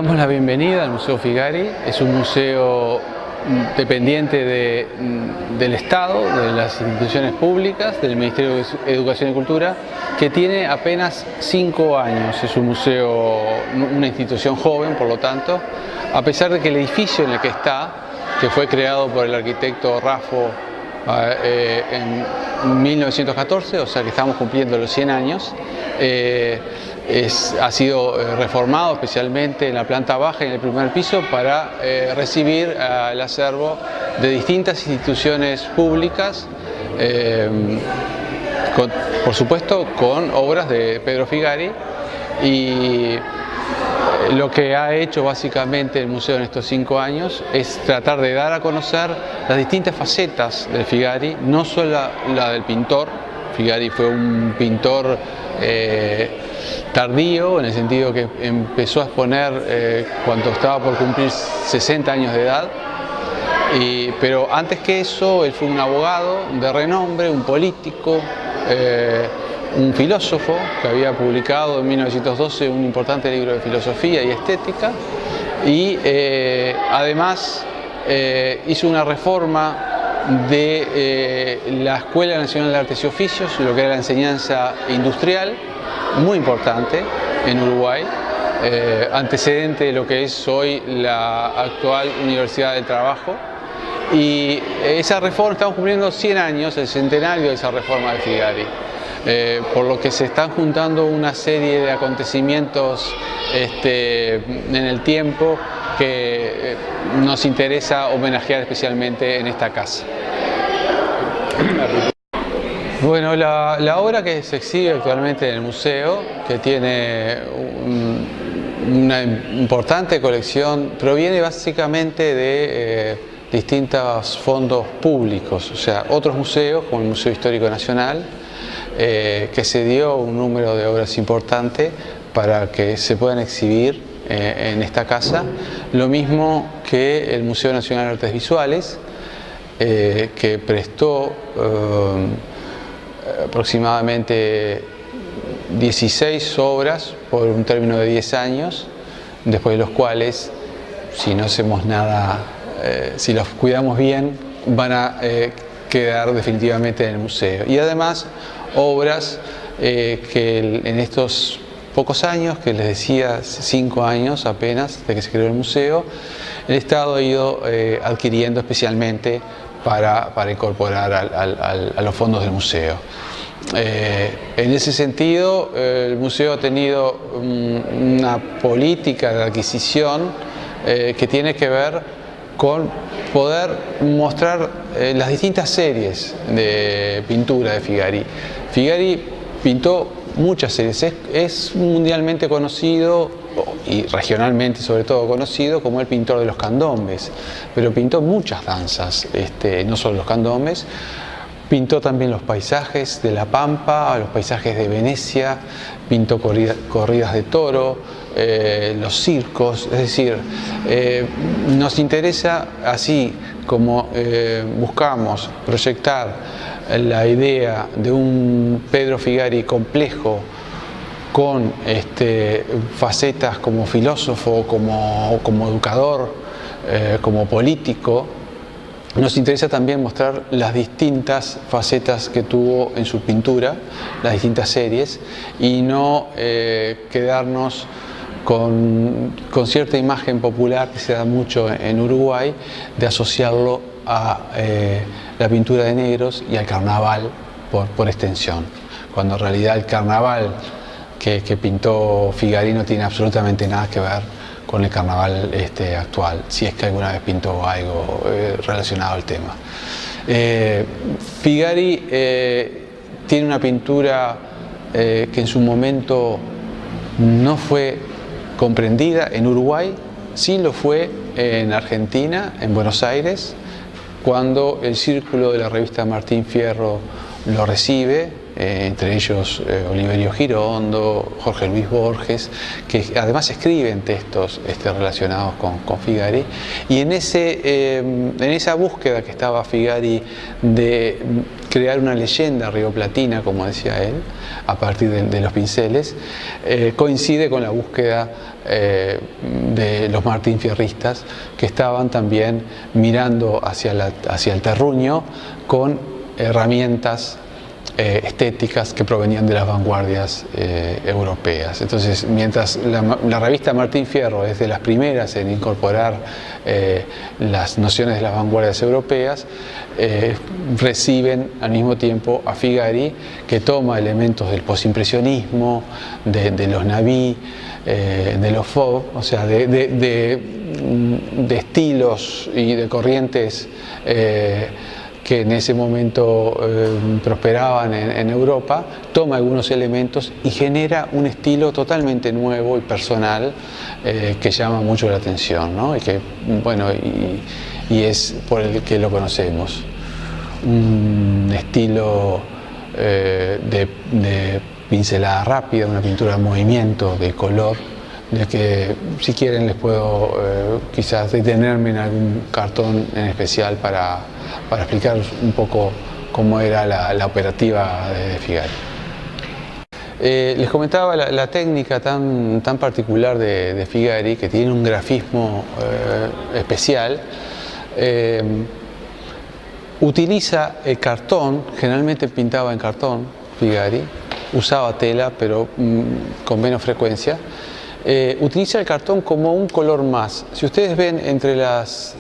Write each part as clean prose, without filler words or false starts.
damos la bienvenida al Museo Figari. Es un museo dependiente del Estado, de las instituciones públicas, del Ministerio de Educación y Cultura, que tiene apenas 5 años. Es un museo, una institución joven, por lo tanto, a pesar de que el edificio en el que está, que fue creado por el arquitecto Raffo en 1914, o sea que estamos cumpliendo los 100 años, ha sido reformado especialmente en la planta baja y en el primer piso para recibir al acervo de distintas instituciones públicas, por supuesto con obras de Pedro Figari. Y lo que ha hecho básicamente el museo en estos 5 años es tratar de dar a conocer las distintas facetas del Figari, no solo la del pintor. Figari fue un pintor tardío, en el sentido que empezó a exponer cuando estaba por cumplir 60 años de edad, pero antes que eso él fue un abogado de renombre, un político, un filósofo que había publicado en 1912 un importante libro de filosofía y estética, y además hizo una reforma de la Escuela Nacional de Artes y Oficios, lo que era la enseñanza industrial, muy importante en Uruguay, antecedente de lo que es hoy la actual Universidad del Trabajo. Y esa reforma, estamos cumpliendo 100 años, el centenario de esa reforma de Figari, por lo que se están juntando una serie de acontecimientos en el tiempo que nos interesa homenajear especialmente en esta casa. Bueno, la obra que se exhibe actualmente en el museo, que tiene una importante colección, proviene básicamente de distintos fondos públicos, o sea, otros museos, como el Museo Histórico Nacional, que se dio un número de obras importante para que se puedan exhibir en esta casa, lo mismo que el Museo Nacional de Artes Visuales, que prestó aproximadamente 16 obras por un término de 10 años, después de los cuales, si no hacemos nada, si los cuidamos bien, van a quedar definitivamente en el museo. Y además obras que en estos pocos años, que les decía 5 años apenas de que se creó el museo, el Estado ha ido adquiriendo especialmente para incorporar a los fondos del museo. En ese sentido, el museo ha tenido una política de adquisición que tiene que ver con poder mostrar las distintas series de pintura de Figari. Figari pintó muchas series, es mundialmente conocido y regionalmente sobre todo conocido como el pintor de los candombes, pero pintó muchas danzas, no solo los candombes, pintó también los paisajes de La Pampa, los paisajes de Venecia, pintó corridas de toro, los circos, es decir, nos interesa, así como buscamos proyectar la idea de un Pedro Figari complejo, con facetas como filósofo, como educador, como político. Nos interesa también mostrar las distintas facetas que tuvo en su pintura, las distintas series, y no quedarnos con cierta imagen popular que se da mucho en Uruguay, de asociarlo a la pintura de negros y al carnaval por extensión, cuando en realidad el carnaval que pintó Figari no tiene absolutamente nada que ver con el carnaval actual, si es que alguna vez pintó algo relacionado al tema. Figari tiene una pintura que en su momento no fue comprendida en Uruguay, sí lo fue en Argentina, en Buenos Aires, cuando el círculo de la revista Martín Fierro lo recibe entre ellos Oliverio Girondo, Jorge Luis Borges, que además escriben textos relacionados con Figari, y en esa búsqueda que estaba Figari de crear una leyenda rioplatina, como decía él, a partir de los pinceles, coincide con la búsqueda de los martinfierristas, que estaban también mirando hacia el terruño con herramientas estéticas que provenían de las vanguardias europeas. Entonces, mientras la revista Martín Fierro es de las primeras en incorporar las nociones de las vanguardias europeas, reciben al mismo tiempo a Figari, que toma elementos del posimpresionismo, de los Navy, de los Fauve, o sea, de estilos y de corrientes que en ese momento prosperaban en Europa, toma algunos elementos y genera un estilo totalmente nuevo y personal que llama mucho la atención, ¿no? Y que, bueno, y es por el que lo conocemos. Un estilo de pincelada rápida, una pintura de movimiento, de color, de que si quieren les puedo quizás detenerme en algún cartón en especial para explicar un poco cómo era la operativa de Figari. Les comentaba la técnica tan particular de Figari, que tiene un grafismo especial. Utiliza el cartón, generalmente pintaba en cartón Figari, usaba tela pero con menos frecuencia. Utiliza el cartón como un color más. Si ustedes ven entre las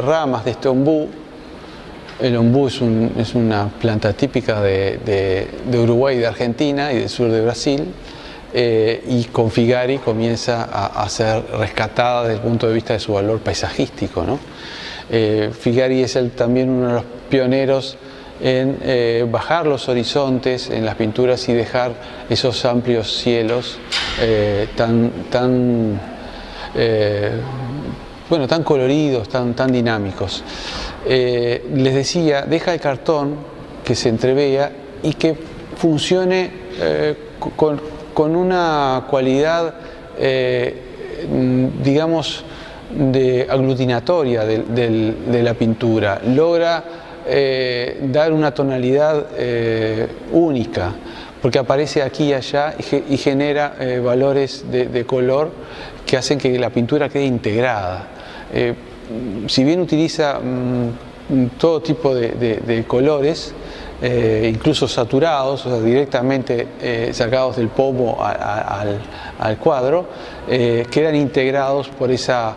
ramas de este ombú, el ombú es una planta típica de Uruguay, de Argentina y del sur de Brasil, y con Figari comienza a ser rescatada desde el punto de vista de su valor paisajístico, ¿no? Figari es también uno de los pioneros en bajar los horizontes en las pinturas y dejar esos amplios cielos tan coloridos, tan dinámicos. Les decía, deja el cartón que se entrevea y que funcione con una cualidad, digamos, aglutinatoria de la pintura. Logra dar una tonalidad única, porque aparece aquí y allá y genera valores de color que hacen que la pintura quede integrada. Si bien utiliza todo tipo de colores, incluso saturados, o sea, directamente sacados del pomo al cuadro, quedan integrados por esa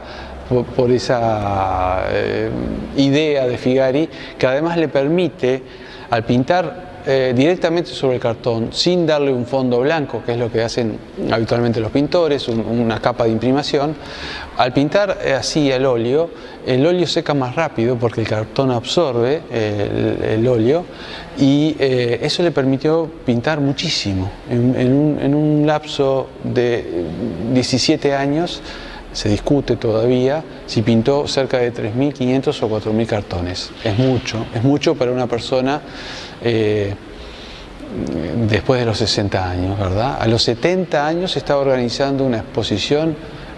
idea de Figari, que además le permite, al pintar directamente sobre el cartón, sin darle un fondo blanco, que es lo que hacen habitualmente los pintores, una capa de imprimación, al pintar así el óleo seca más rápido porque el cartón absorbe el óleo, y eso le permitió pintar muchísimo. En un lapso de 17 años, se discute todavía si pintó cerca de 3.500 o 4.000 cartones. Es mucho para una persona después de los 60 años, ¿verdad? A los 70 años estaba organizando una exposición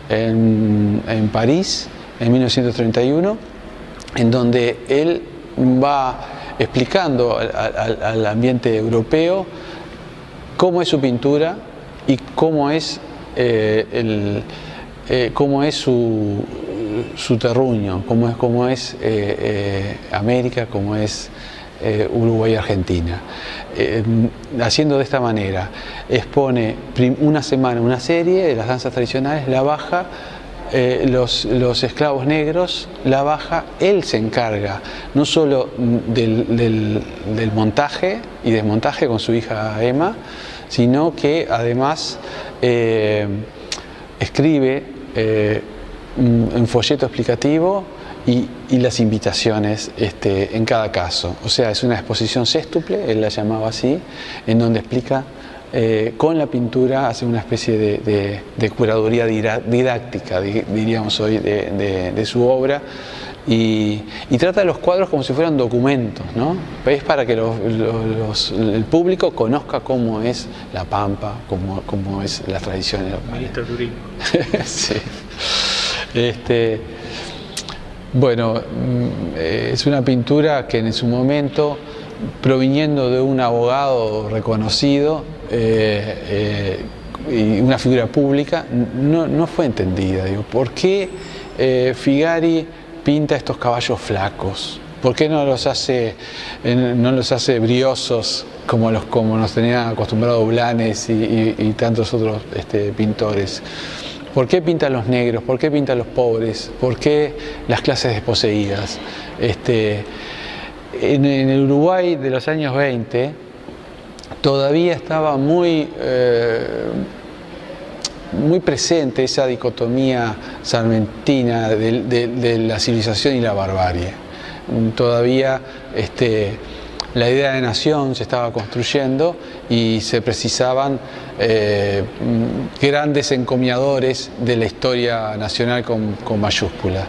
en París, en 1931, en donde él va explicando al ambiente europeo cómo es su pintura y cómo es su terruño, cómo es América, cómo es Uruguay y Argentina. Haciendo de esta manera, expone una semana una serie de las danzas tradicionales, la baja, los esclavos negros, la baja, él se encarga no solo del montaje y desmontaje con su hija Emma, sino que además escribe un folleto explicativo y las invitaciones en cada caso. O sea, es una exposición sextuple, él la llamaba así, en donde explica con la pintura hace una especie de curaduría didáctica, diríamos hoy, de su obra. Y trata los cuadros como si fueran documentos, ¿no? Es para que el público conozca cómo es La Pampa, cómo es la tradición local. Ministro de Turismo. Sí. Bueno, es una pintura que en su momento, proviniendo de un abogado reconocido y una figura pública, no fue entendida. Digo, ¿por qué Figari pinta estos caballos flacos? ¿Por qué no los hace briosos como nos tenían acostumbrados Blanes y tantos otros pintores? ¿Por qué pinta a los negros? ¿Por qué pinta a los pobres? ¿Por qué las clases desposeídas? En el Uruguay de los años 20 todavía estaba muy presente esa dicotomía sarmentina de la civilización y la barbarie. Todavía la idea de nación se estaba construyendo y se precisaban grandes encomiadores de la historia nacional con mayúscula.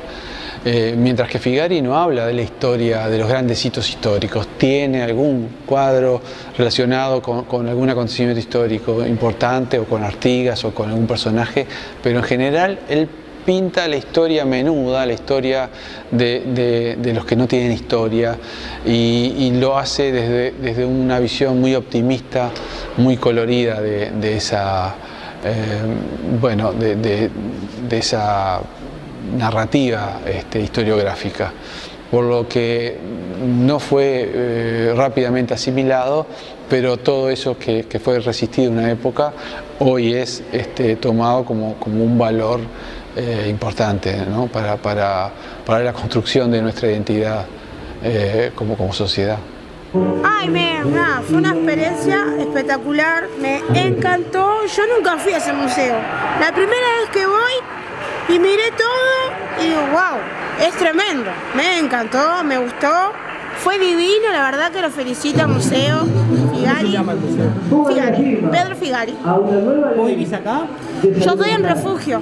Mientras que Figari no habla de la historia, de los grandes hitos históricos, tiene algún cuadro relacionado con algún acontecimiento histórico importante, o con Artigas, o con algún personaje, pero en general él pinta la historia menuda, la historia de los que no tienen historia, y lo hace desde una visión muy optimista, muy colorida de esa narrativa historiográfica, por lo que no fue rápidamente asimilado, pero todo eso que fue resistido en una época hoy es tomado como un valor importante, ¿no? para la construcción de nuestra identidad como sociedad. Ay, fue una experiencia espectacular, me encantó. Yo nunca fui a ese museo. La primera vez que voy y miré todo y digo, wow, es tremendo. Me encantó, me gustó, fue divino, la verdad que lo felicito al museo Figari. ¿Cómo se llama el museo? Figari, Pedro Figari. ¿Vos vivís acá? Yo estoy en Refugio.